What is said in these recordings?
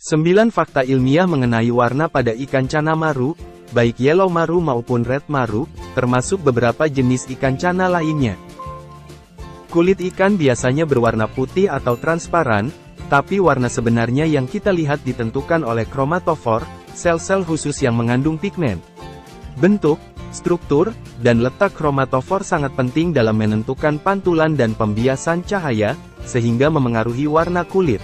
9 fakta ilmiah mengenai warna pada ikan cana maru, baik yellow maru maupun red maru, termasuk beberapa jenis ikan cana lainnya. Kulit ikan biasanya berwarna putih atau transparan, tapi warna sebenarnya yang kita lihat ditentukan oleh kromatofor, sel-sel khusus yang mengandung pigmen. Bentuk, struktur, dan letak kromatofor sangat penting dalam menentukan pantulan dan pembiasan cahaya, sehingga memengaruhi warna kulit.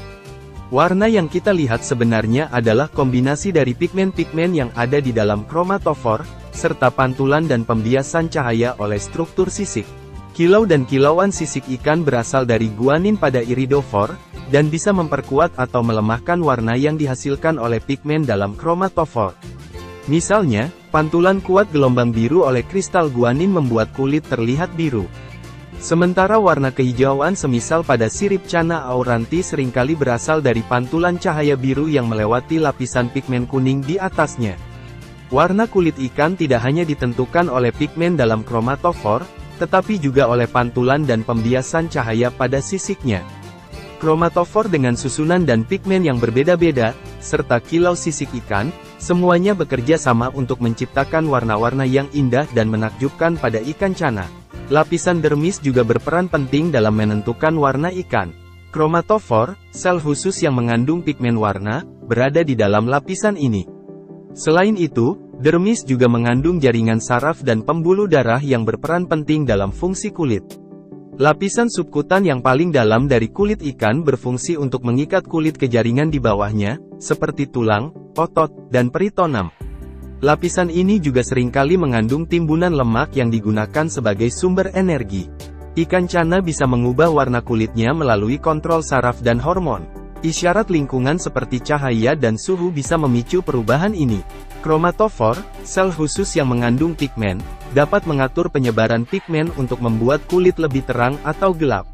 Warna yang kita lihat sebenarnya adalah kombinasi dari pigmen-pigmen yang ada di dalam kromatofor, serta pantulan dan pembiasan cahaya oleh struktur sisik. Kilau dan kilauan sisik ikan berasal dari guanin pada iridofor, dan bisa memperkuat atau melemahkan warna yang dihasilkan oleh pigmen dalam kromatofor. Misalnya, pantulan kuat gelombang biru oleh kristal guanin membuat kulit terlihat biru. Sementara warna kehijauan semisal pada sirip cana auranti seringkali berasal dari pantulan cahaya biru yang melewati lapisan pigmen kuning di atasnya. Warna kulit ikan tidak hanya ditentukan oleh pigmen dalam kromatofor, tetapi juga oleh pantulan dan pembiasan cahaya pada sisiknya. Kromatofor dengan susunan dan pigmen yang berbeda-beda, serta kilau sisik ikan, semuanya bekerja sama untuk menciptakan warna-warna yang indah dan menakjubkan pada ikan cana. Lapisan dermis juga berperan penting dalam menentukan warna ikan. Kromatofor, sel khusus yang mengandung pigmen warna, berada di dalam lapisan ini. Selain itu, dermis juga mengandung jaringan saraf dan pembuluh darah yang berperan penting dalam fungsi kulit. Lapisan subkutan yang paling dalam dari kulit ikan berfungsi untuk mengikat kulit ke jaringan di bawahnya, seperti tulang, otot, dan peritonam. Lapisan ini juga seringkali mengandung timbunan lemak yang digunakan sebagai sumber energi. Ikan cana bisa mengubah warna kulitnya melalui kontrol saraf dan hormon. Isyarat lingkungan seperti cahaya dan suhu bisa memicu perubahan ini. Kromatofor, sel khusus yang mengandung pigmen, dapat mengatur penyebaran pigmen untuk membuat kulit lebih terang atau gelap.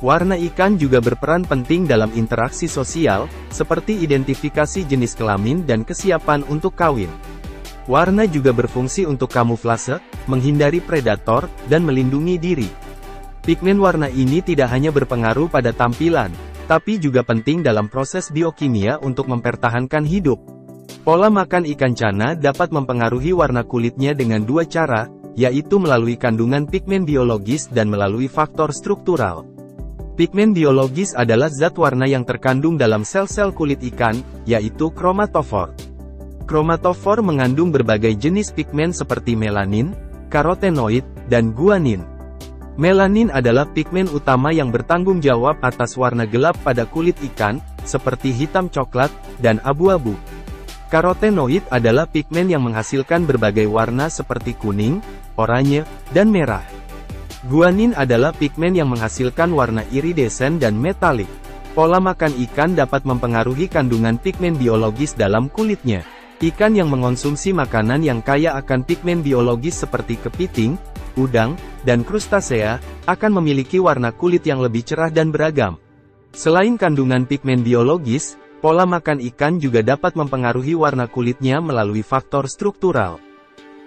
Warna ikan juga berperan penting dalam interaksi sosial, seperti identifikasi jenis kelamin dan kesiapan untuk kawin. Warna juga berfungsi untuk kamuflase, menghindari predator, dan melindungi diri. Pigmen warna ini tidak hanya berpengaruh pada tampilan, tapi juga penting dalam proses biokimia untuk mempertahankan hidup. Pola makan ikan cana dapat mempengaruhi warna kulitnya dengan dua cara, yaitu melalui kandungan pigmen biologis dan melalui faktor struktural. Pigmen biologis adalah zat warna yang terkandung dalam sel-sel kulit ikan, yaitu kromatofor. Kromatofor mengandung berbagai jenis pigmen seperti melanin, karotenoid, dan guanin. Melanin adalah pigmen utama yang bertanggung jawab atas warna gelap pada kulit ikan, seperti hitam coklat, dan abu-abu. Karotenoid adalah pigmen yang menghasilkan berbagai warna seperti kuning, oranye, dan merah. Guanin adalah pigmen yang menghasilkan warna iridesen dan metalik. Pola makan ikan dapat mempengaruhi kandungan pigmen biologis dalam kulitnya. Ikan yang mengonsumsi makanan yang kaya akan pigmen biologis seperti kepiting, udang, dan krustasea, akan memiliki warna kulit yang lebih cerah dan beragam. Selain kandungan pigmen biologis, pola makan ikan juga dapat mempengaruhi warna kulitnya melalui faktor struktural.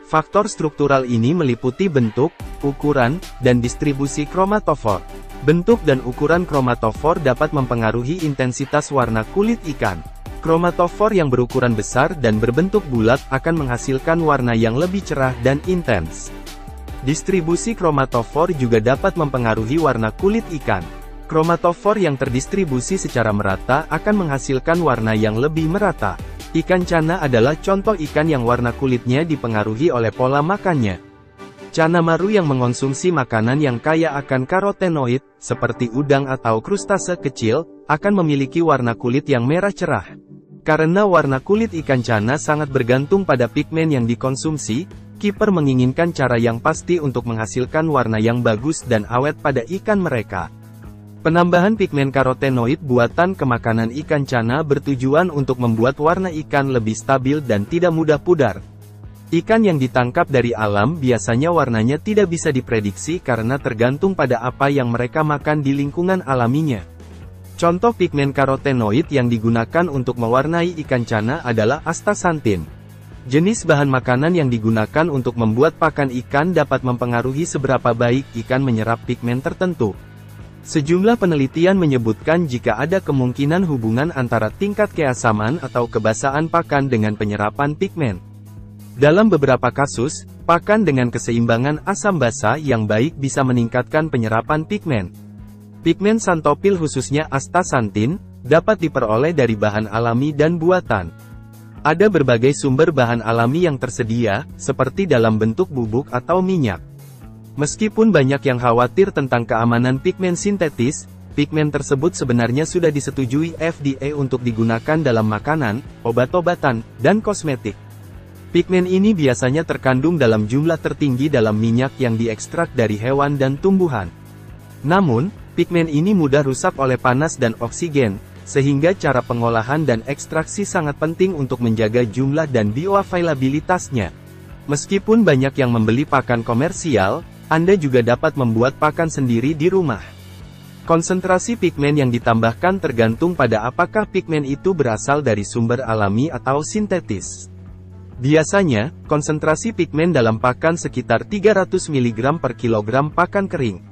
Faktor struktural ini meliputi bentuk, ukuran, dan distribusi kromatofor. Bentuk dan ukuran kromatofor dapat mempengaruhi intensitas warna kulit ikan. Kromatofor yang berukuran besar dan berbentuk bulat akan menghasilkan warna yang lebih cerah dan intens. Distribusi kromatofor juga dapat mempengaruhi warna kulit ikan. Kromatofor yang terdistribusi secara merata akan menghasilkan warna yang lebih merata. Ikan cana adalah contoh ikan yang warna kulitnya dipengaruhi oleh pola makannya. Cana maru yang mengonsumsi makanan yang kaya akan karotenoid, seperti udang atau krustase kecil, akan memiliki warna kulit yang merah cerah. Karena warna kulit ikan cana sangat bergantung pada pigmen yang dikonsumsi, kiper menginginkan cara yang pasti untuk menghasilkan warna yang bagus dan awet pada ikan mereka. Penambahan pigmen karotenoid buatan ke makanan ikan cana bertujuan untuk membuat warna ikan lebih stabil dan tidak mudah pudar. Ikan yang ditangkap dari alam biasanya warnanya tidak bisa diprediksi karena tergantung pada apa yang mereka makan di lingkungan alaminya. Contoh pigmen karotenoid yang digunakan untuk mewarnai ikan cana adalah astaxanthin. Jenis bahan makanan yang digunakan untuk membuat pakan ikan dapat mempengaruhi seberapa baik ikan menyerap pigmen tertentu. Sejumlah penelitian menyebutkan jika ada kemungkinan hubungan antara tingkat keasaman atau kebasahan pakan dengan penyerapan pigmen. Dalam beberapa kasus, pakan dengan keseimbangan asam basa yang baik bisa meningkatkan penyerapan pigmen. Pigmen xanthophyll khususnya astaxanthin, dapat diperoleh dari bahan alami dan buatan. Ada berbagai sumber bahan alami yang tersedia, seperti dalam bentuk bubuk atau minyak. Meskipun banyak yang khawatir tentang keamanan pigmen sintetis, pigmen tersebut sebenarnya sudah disetujui FDA untuk digunakan dalam makanan, obat-obatan, dan kosmetik. Pigmen ini biasanya terkandung dalam jumlah tertinggi dalam minyak yang diekstrak dari hewan dan tumbuhan. Namun, pigmen ini mudah rusak oleh panas dan oksigen, sehingga cara pengolahan dan ekstraksi sangat penting untuk menjaga jumlah dan bioavailabilitasnya. Meskipun banyak yang membeli pakan komersial, Anda juga dapat membuat pakan sendiri di rumah. Konsentrasi pigmen yang ditambahkan tergantung pada apakah pigmen itu berasal dari sumber alami atau sintetis. Biasanya, konsentrasi pigmen dalam pakan sekitar 300 mg per kilogram pakan kering.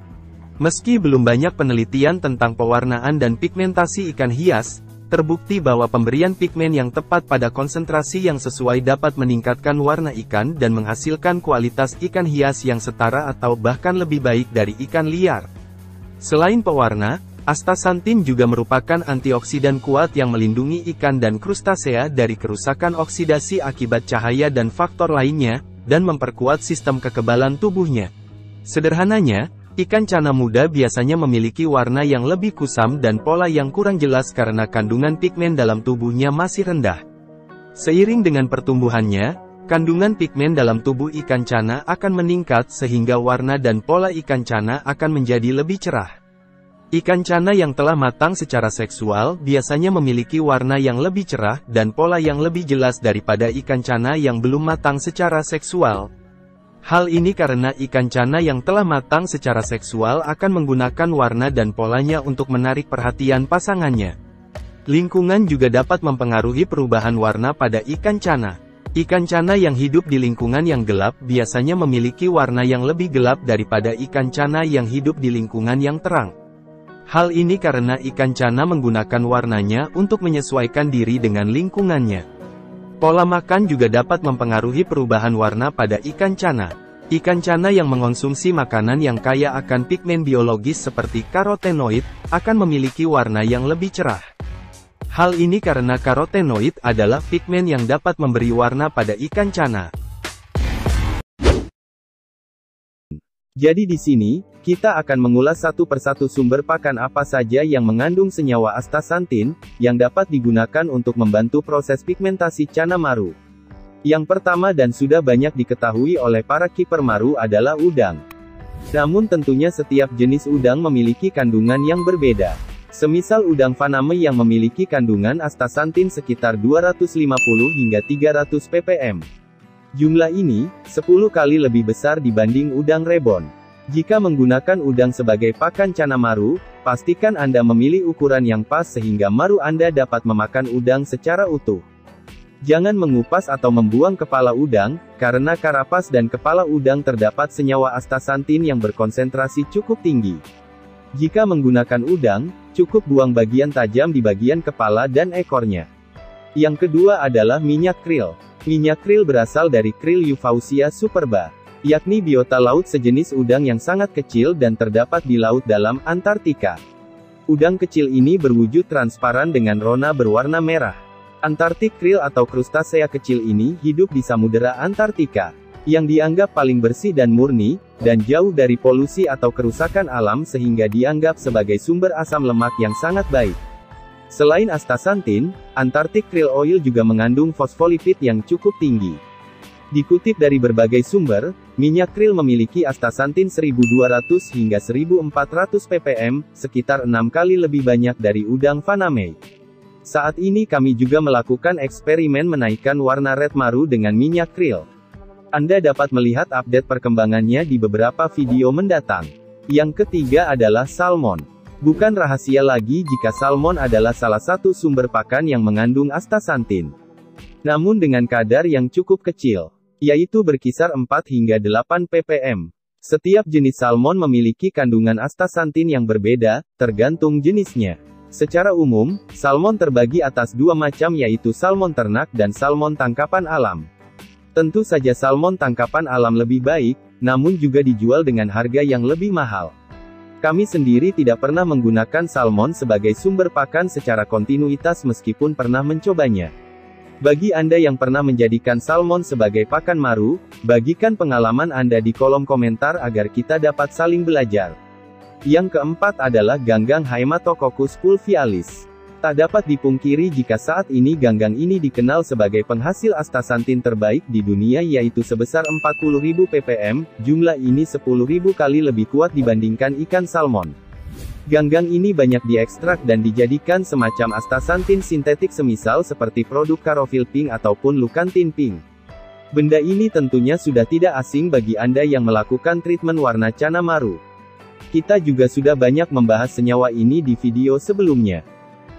Meski belum banyak penelitian tentang pewarnaan dan pigmentasi ikan hias, terbukti bahwa pemberian pigmen yang tepat pada konsentrasi yang sesuai dapat meningkatkan warna ikan dan menghasilkan kualitas ikan hias yang setara atau bahkan lebih baik dari ikan liar. Selain pewarna, astaxanthin juga merupakan antioksidan kuat yang melindungi ikan dan krustasea dari kerusakan oksidasi akibat cahaya dan faktor lainnya, dan memperkuat sistem kekebalan tubuhnya. Sederhananya, ikan cana muda biasanya memiliki warna yang lebih kusam dan pola yang kurang jelas karena kandungan pigmen dalam tubuhnya masih rendah. Seiring dengan pertumbuhannya, kandungan pigmen dalam tubuh ikan cana akan meningkat sehingga warna dan pola ikan cana akan menjadi lebih cerah. Ikan cana yang telah matang secara seksual biasanya memiliki warna yang lebih cerah dan pola yang lebih jelas daripada ikan cana yang belum matang secara seksual. Hal ini karena ikan cana yang telah matang secara seksual akan menggunakan warna dan polanya untuk menarik perhatian pasangannya. Lingkungan juga dapat mempengaruhi perubahan warna pada ikan cana. Ikan cana yang hidup di lingkungan yang gelap biasanya memiliki warna yang lebih gelap daripada ikan cana yang hidup di lingkungan yang terang. Hal ini karena ikan cana menggunakan warnanya untuk menyesuaikan diri dengan lingkungannya. Pola makan juga dapat mempengaruhi perubahan warna pada ikan cana. Ikan cana yang mengonsumsi makanan yang kaya akan pigmen biologis seperti karotenoid, akan memiliki warna yang lebih cerah. Hal ini karena karotenoid adalah pigmen yang dapat memberi warna pada ikan cana. Jadi di sini, kita akan mengulas satu persatu sumber pakan apa saja yang mengandung senyawa astaxanthin, yang dapat digunakan untuk membantu proses pigmentasi cana maru. Yang pertama dan sudah banyak diketahui oleh para kiper maru adalah udang. Namun tentunya setiap jenis udang memiliki kandungan yang berbeda. Semisal udang faname yang memiliki kandungan astaxanthin sekitar 250 hingga 300 ppm. Jumlah ini, 10 kali lebih besar dibanding udang rebon. Jika menggunakan udang sebagai pakan cana maru, pastikan Anda memilih ukuran yang pas sehingga maru Anda dapat memakan udang secara utuh. Jangan mengupas atau membuang kepala udang, karena karapas dan kepala udang terdapat senyawa astaxanthin yang berkonsentrasi cukup tinggi. Jika menggunakan udang, cukup buang bagian tajam di bagian kepala dan ekornya. Yang kedua adalah minyak krill. Minyak krill berasal dari krill Euphausia superba, yakni biota laut sejenis udang yang sangat kecil dan terdapat di laut dalam Antartika. Udang kecil ini berwujud transparan dengan rona berwarna merah. Antarctic krill atau krustasea kecil ini hidup di Samudera Antartika, yang dianggap paling bersih dan murni, dan jauh dari polusi atau kerusakan alam sehingga dianggap sebagai sumber asam lemak yang sangat baik. Selain astaxanthin, Antarctic krill oil juga mengandung fosfolipid yang cukup tinggi. Dikutip dari berbagai sumber, minyak krill memiliki astaxanthin 1200 hingga 1400 ppm, sekitar 6 kali lebih banyak dari udang faname. Saat ini kami juga melakukan eksperimen menaikkan warna red maru dengan minyak krill. Anda dapat melihat update perkembangannya di beberapa video mendatang. Yang ketiga adalah salmon. Bukan rahasia lagi jika salmon adalah salah satu sumber pakan yang mengandung astaxanthin. Namun dengan kadar yang cukup kecil, yaitu berkisar 4 hingga 8 ppm. Setiap jenis salmon memiliki kandungan astaxanthin yang berbeda, tergantung jenisnya. Secara umum, salmon terbagi atas dua macam yaitu salmon ternak dan salmon tangkapan alam. Tentu saja salmon tangkapan alam lebih baik, namun juga dijual dengan harga yang lebih mahal. Kami sendiri tidak pernah menggunakan salmon sebagai sumber pakan secara kontinuitas meskipun pernah mencobanya. Bagi Anda yang pernah menjadikan salmon sebagai pakan maru, bagikan pengalaman Anda di kolom komentar agar kita dapat saling belajar. Yang keempat adalah ganggang Haematococcus fulvialis. Tak dapat dipungkiri jika saat ini ganggang ini dikenal sebagai penghasil astaxanthin terbaik di dunia yaitu sebesar 40.000 ppm, jumlah ini 10.000 kali lebih kuat dibandingkan ikan salmon. Ganggang ini banyak diekstrak dan dijadikan semacam astaxanthin sintetik semisal seperti produk Carophil Pink ataupun Lucantin Pink. Benda ini tentunya sudah tidak asing bagi Anda yang melakukan treatment warna cana maru. Kita juga sudah banyak membahas senyawa ini di video sebelumnya.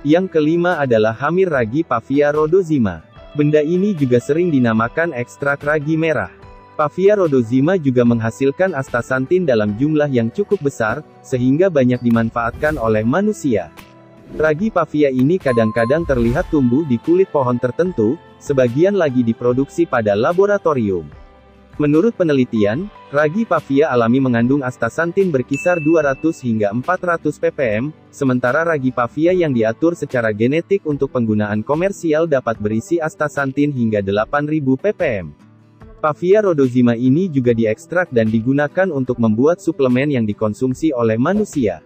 Yang kelima adalah hamir ragi Pavia rhodozima. Benda ini juga sering dinamakan ekstrak ragi merah. Pavia rhodozima juga menghasilkan astaxanthin dalam jumlah yang cukup besar, sehingga banyak dimanfaatkan oleh manusia. Ragi Pavia ini kadang-kadang terlihat tumbuh di kulit pohon tertentu, sebagian lagi diproduksi pada laboratorium. Menurut penelitian, ragi Pavia alami mengandung astaxanthin berkisar 200 hingga 400 ppm, sementara ragi Pavia yang diatur secara genetik untuk penggunaan komersial dapat berisi astaxanthin hingga 8000 ppm. Pavia rhodozima ini juga diekstrak dan digunakan untuk membuat suplemen yang dikonsumsi oleh manusia.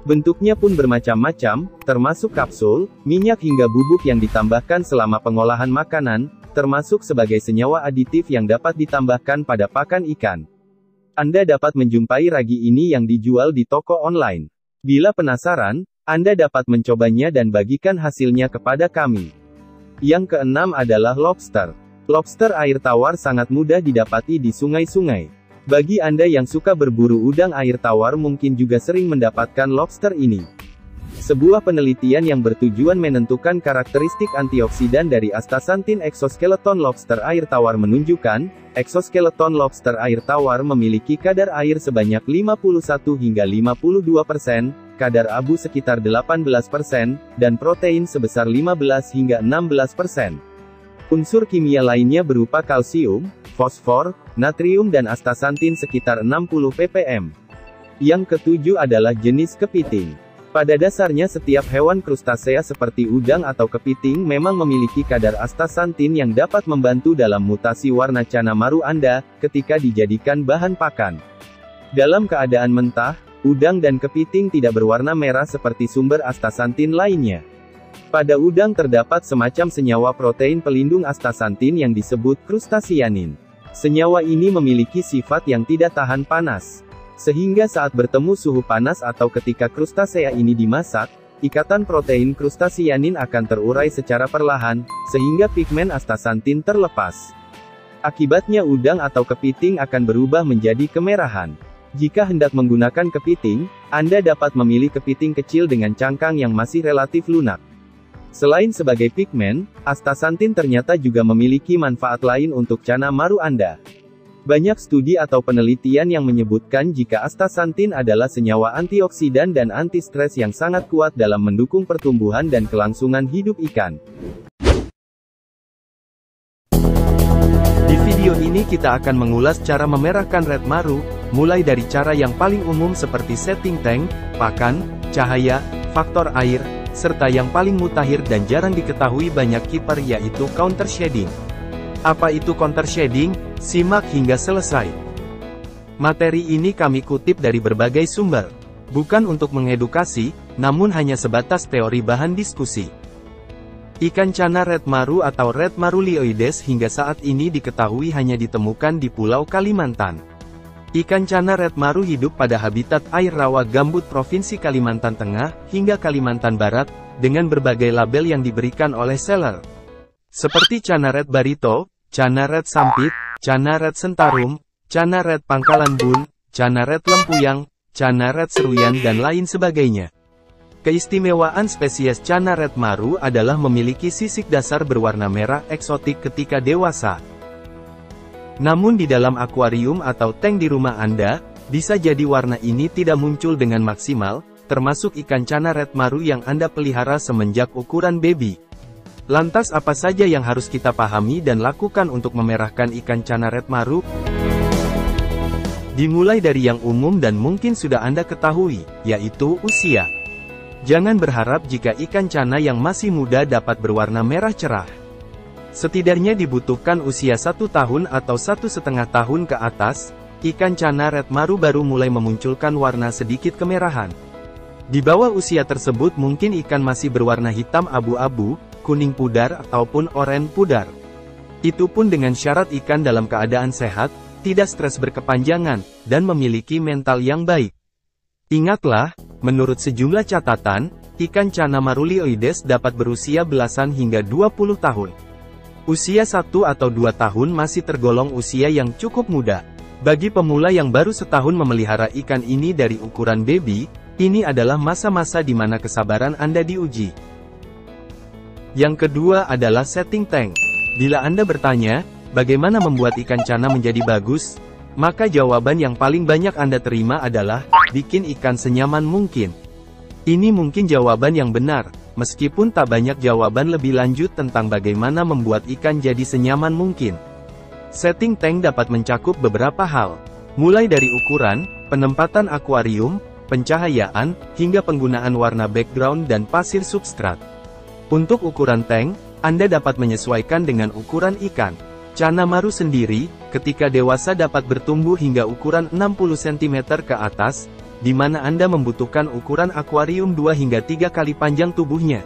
Bentuknya pun bermacam-macam, termasuk kapsul, minyak hingga bubuk yang ditambahkan selama pengolahan makanan, termasuk sebagai senyawa aditif yang dapat ditambahkan pada pakan ikan. Anda dapat menjumpai ragi ini yang dijual di toko online. Bila penasaran, Anda dapat mencobanya dan bagikan hasilnya kepada kami. Yang keenam adalah lobster. Lobster air tawar sangat mudah didapati di sungai-sungai. Bagi Anda yang suka berburu udang air tawar mungkin juga sering mendapatkan lobster ini. Sebuah penelitian yang bertujuan menentukan karakteristik antioksidan dari astaxanthin exoskeleton lobster air tawar menunjukkan, exoskeleton lobster air tawar memiliki kadar air sebanyak 51 hingga 52%, kadar abu sekitar 18%, dan protein sebesar 15 hingga 16%. Unsur kimia lainnya berupa kalsium, fosfor, natrium dan astaxanthin sekitar 60 ppm. Yang ketujuh adalah jenis kepiting. Pada dasarnya setiap hewan krustasea seperti udang atau kepiting memang memiliki kadar astaxanthin yang dapat membantu dalam mutasi warna cana maru Anda, ketika dijadikan bahan pakan. Dalam keadaan mentah, udang dan kepiting tidak berwarna merah seperti sumber astaxanthin lainnya. Pada udang terdapat semacam senyawa protein pelindung astaxanthin yang disebut krustasianin. Senyawa ini memiliki sifat yang tidak tahan panas. Sehingga saat bertemu suhu panas atau ketika krustasea ini dimasak, ikatan protein krustasianin akan terurai secara perlahan, sehingga pigmen astaxanthin terlepas. Akibatnya udang atau kepiting akan berubah menjadi kemerahan. Jika hendak menggunakan kepiting, Anda dapat memilih kepiting kecil dengan cangkang yang masih relatif lunak. Selain sebagai pigmen, astaxanthin ternyata juga memiliki manfaat lain untuk cana maru Anda. Banyak studi atau penelitian yang menyebutkan jika astaxanthin adalah senyawa antioksidan dan anti-stres yang sangat kuat dalam mendukung pertumbuhan dan kelangsungan hidup ikan. Di video ini kita akan mengulas cara memerahkan red maru, mulai dari cara yang paling umum seperti setting tank, pakan, cahaya, faktor air, serta yang paling mutakhir dan jarang diketahui banyak keeper yaitu counter shading. Apa itu counter shading? Simak hingga selesai. Materi ini kami kutip dari berbagai sumber. Bukan untuk mengedukasi, namun hanya sebatas teori bahan diskusi. Ikan cana red maru atau red marulioides hingga saat ini diketahui hanya ditemukan di Pulau Kalimantan. Ikan cana red maru hidup pada habitat air rawa gambut Provinsi Kalimantan Tengah, hingga Kalimantan Barat, dengan berbagai label yang diberikan oleh seller. Seperti cana red barito, cana red sampit, cana red sentarum, cana red pangkalan bun, cana red lempuyang, cana red seruyan dan lain sebagainya. Keistimewaan spesies cana red maru adalah memiliki sisik dasar berwarna merah eksotik ketika dewasa. Namun di dalam akuarium atau tank di rumah Anda, Bisa jadi warna ini tidak muncul dengan maksimal, termasuk ikan cana red maru yang Anda pelihara semenjak ukuran baby. Lantas apa saja yang harus kita pahami dan lakukan untuk memerahkan ikan cana red maru? Dimulai dari yang umum dan mungkin sudah Anda ketahui, yaitu usia. Jangan berharap jika ikan cana yang masih muda dapat berwarna merah cerah. Setidaknya dibutuhkan usia 1 tahun atau 1,5 tahun ke atas, ikan cana red maru baru mulai memunculkan warna sedikit kemerahan. Di bawah usia tersebut mungkin ikan masih berwarna hitam abu-abu, kuning pudar ataupun oranye pudar. Itu pun dengan syarat ikan dalam keadaan sehat, tidak stres berkepanjangan, dan memiliki mental yang baik. Ingatlah, menurut sejumlah catatan, ikan cana Marulioides dapat berusia belasan hingga 20 tahun. Usia 1 atau 2 tahun masih tergolong usia yang cukup muda. Bagi pemula yang baru setahun memelihara ikan ini dari ukuran baby, ini adalah masa-masa di mana kesabaran Anda diuji. Yang kedua adalah setting tank. Bila Anda bertanya, bagaimana membuat ikan cana menjadi bagus? Maka jawaban yang paling banyak Anda terima adalah, bikin ikan senyaman mungkin. Ini mungkin jawaban yang benar, meskipun tak banyak jawaban lebih lanjut tentang bagaimana membuat ikan jadi senyaman mungkin. Setting tank dapat mencakup beberapa hal, mulai dari ukuran, penempatan akuarium, pencahayaan, hingga penggunaan warna background dan pasir substrat. Untuk ukuran tank, Anda dapat menyesuaikan dengan ukuran ikan. Cana maru sendiri, ketika dewasa dapat bertumbuh hingga ukuran 60 cm ke atas, di mana Anda membutuhkan ukuran akuarium 2 hingga 3 kali panjang tubuhnya.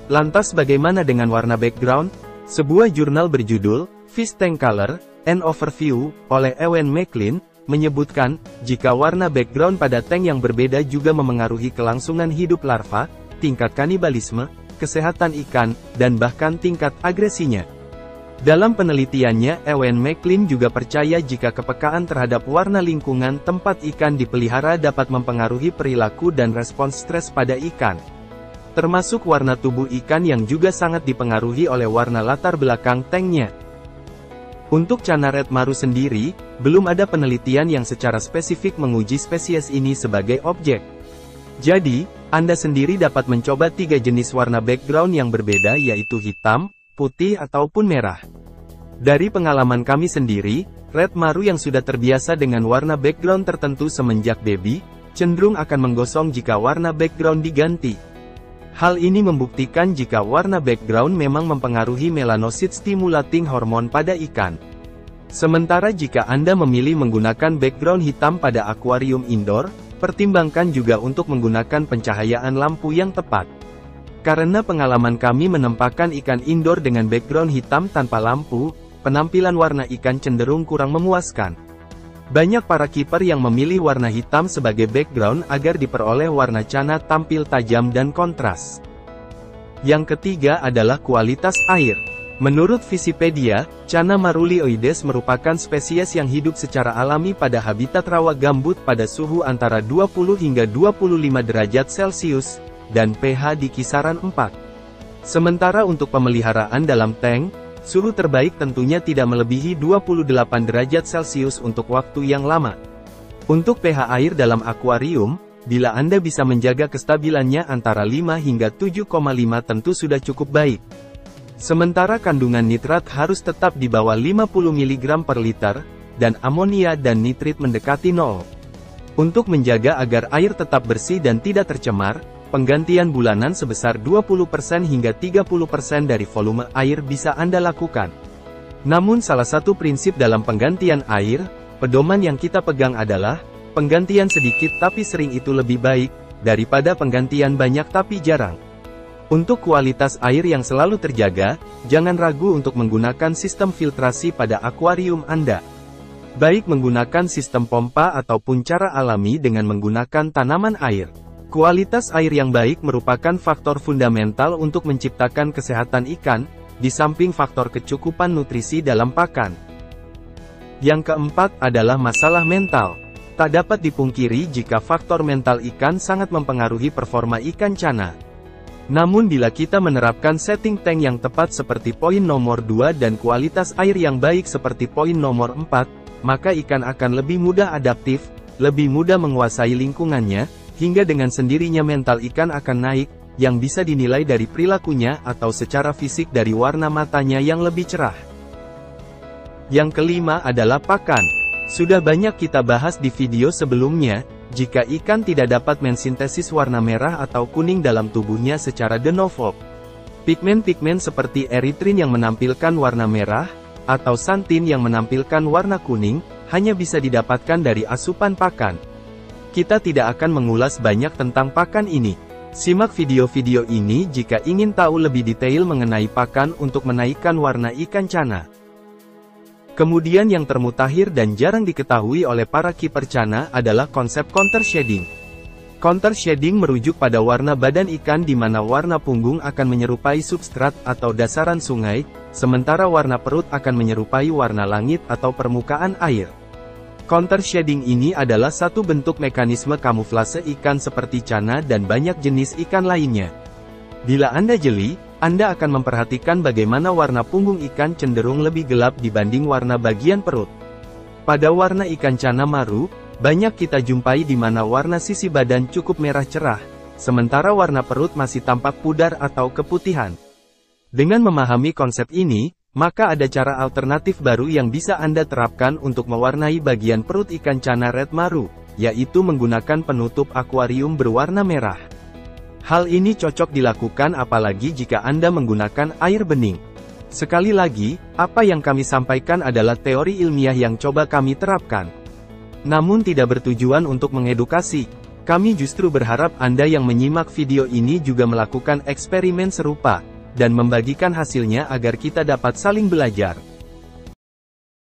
Lantas bagaimana dengan warna background? Sebuah jurnal berjudul, Fish Tank Color, An Overview, oleh Ewen McLean, menyebutkan, jika warna background pada tank yang berbeda juga memengaruhi kelangsungan hidup larva, tingkat kanibalisme, kesehatan ikan, dan bahkan tingkat agresinya. Dalam penelitiannya, Ewen McLean juga percaya jika kepekaan terhadap warna lingkungan tempat ikan dipelihara dapat mempengaruhi perilaku dan respons stres pada ikan. Termasuk warna tubuh ikan yang juga sangat dipengaruhi oleh warna latar belakang tanknya. Untuk cana red maru sendiri, belum ada penelitian yang secara spesifik menguji spesies ini sebagai objek. Jadi, Anda sendiri dapat mencoba 3 jenis warna background yang berbeda yaitu hitam, putih ataupun merah. Dari pengalaman kami sendiri, red maru yang sudah terbiasa dengan warna background tertentu semenjak baby, cenderung akan menggosong jika warna background diganti. Hal ini membuktikan jika warna background memang mempengaruhi melanosit stimulating hormone pada ikan. Sementara jika Anda memilih menggunakan background hitam pada akuarium indoor, pertimbangkan juga untuk menggunakan pencahayaan lampu yang tepat. Karena pengalaman kami menempatkan ikan indoor dengan background hitam tanpa lampu, penampilan warna ikan cenderung kurang memuaskan. Banyak para kiper yang memilih warna hitam sebagai background agar diperoleh warna cana tampil tajam dan kontras. Yang ketiga adalah kualitas air. Menurut Visipedia, cana Marulioides merupakan spesies yang hidup secara alami pada habitat rawa gambut pada suhu antara 20 hingga 25 derajat Celcius, dan pH di kisaran 4. Sementara untuk pemeliharaan dalam tank, suhu terbaik tentunya tidak melebihi 28 derajat Celcius untuk waktu yang lama. Untuk pH air dalam akuarium, bila Anda bisa menjaga kestabilannya antara 5 hingga 7,5 tentu sudah cukup baik. Sementara kandungan nitrat harus tetap di bawah 50 mg per liter, dan amonia dan nitrit mendekati 0. Untuk menjaga agar air tetap bersih dan tidak tercemar, penggantian bulanan sebesar 20% hingga 30% dari volume air bisa Anda lakukan. Namun salah satu prinsip dalam penggantian air, pedoman yang kita pegang adalah, penggantian sedikit tapi sering itu lebih baik, daripada penggantian banyak tapi jarang. Untuk kualitas air yang selalu terjaga, jangan ragu untuk menggunakan sistem filtrasi pada akuarium Anda. Baik menggunakan sistem pompa ataupun cara alami dengan menggunakan tanaman air. Kualitas air yang baik merupakan faktor fundamental untuk menciptakan kesehatan ikan, di samping faktor kecukupan nutrisi dalam pakan. Yang keempat adalah masalah mental. Tak dapat dipungkiri jika faktor mental ikan sangat mempengaruhi performa ikan cana. Namun bila kita menerapkan setting tank yang tepat seperti poin nomor 2 dan kualitas air yang baik seperti poin nomor 4, maka ikan akan lebih mudah adaptif, lebih mudah menguasai lingkungannya, hingga dengan sendirinya mental ikan akan naik, yang bisa dinilai dari perilakunya atau secara fisik dari warna matanya yang lebih cerah. Yang kelima adalah pakan. Sudah banyak kita bahas di video sebelumnya, jika ikan tidak dapat mensintesis warna merah atau kuning dalam tubuhnya secara de novo, pigmen-pigmen seperti eritrin yang menampilkan warna merah, atau xanthin yang menampilkan warna kuning, hanya bisa didapatkan dari asupan pakan. Kita tidak akan mengulas banyak tentang pakan ini. Simak video-video ini jika ingin tahu lebih detail mengenai pakan untuk menaikkan warna ikan cana. Kemudian yang termutakhir dan jarang diketahui oleh para kiper cana adalah konsep counter shading. Counter shading merujuk pada warna badan ikan di mana warna punggung akan menyerupai substrat atau dasaran sungai, sementara warna perut akan menyerupai warna langit atau permukaan air. Counter shading ini adalah satu bentuk mekanisme kamuflase ikan seperti cana dan banyak jenis ikan lainnya. Bila Anda jeli, Anda akan memperhatikan bagaimana warna punggung ikan cenderung lebih gelap dibanding warna bagian perut. Pada warna ikan cana maru, banyak kita jumpai di mana warna sisi badan cukup merah cerah, sementara warna perut masih tampak pudar atau keputihan. Dengan memahami konsep ini, maka ada cara alternatif baru yang bisa Anda terapkan untuk mewarnai bagian perut ikan cana red maru, yaitu menggunakan penutup akuarium berwarna merah. Hal ini cocok dilakukan apalagi jika Anda menggunakan air bening. Sekali lagi, apa yang kami sampaikan adalah teori ilmiah yang coba kami terapkan. Namun tidak bertujuan untuk mengedukasi. Kami justru berharap Anda yang menyimak video ini juga melakukan eksperimen serupa, dan membagikan hasilnya agar kita dapat saling belajar.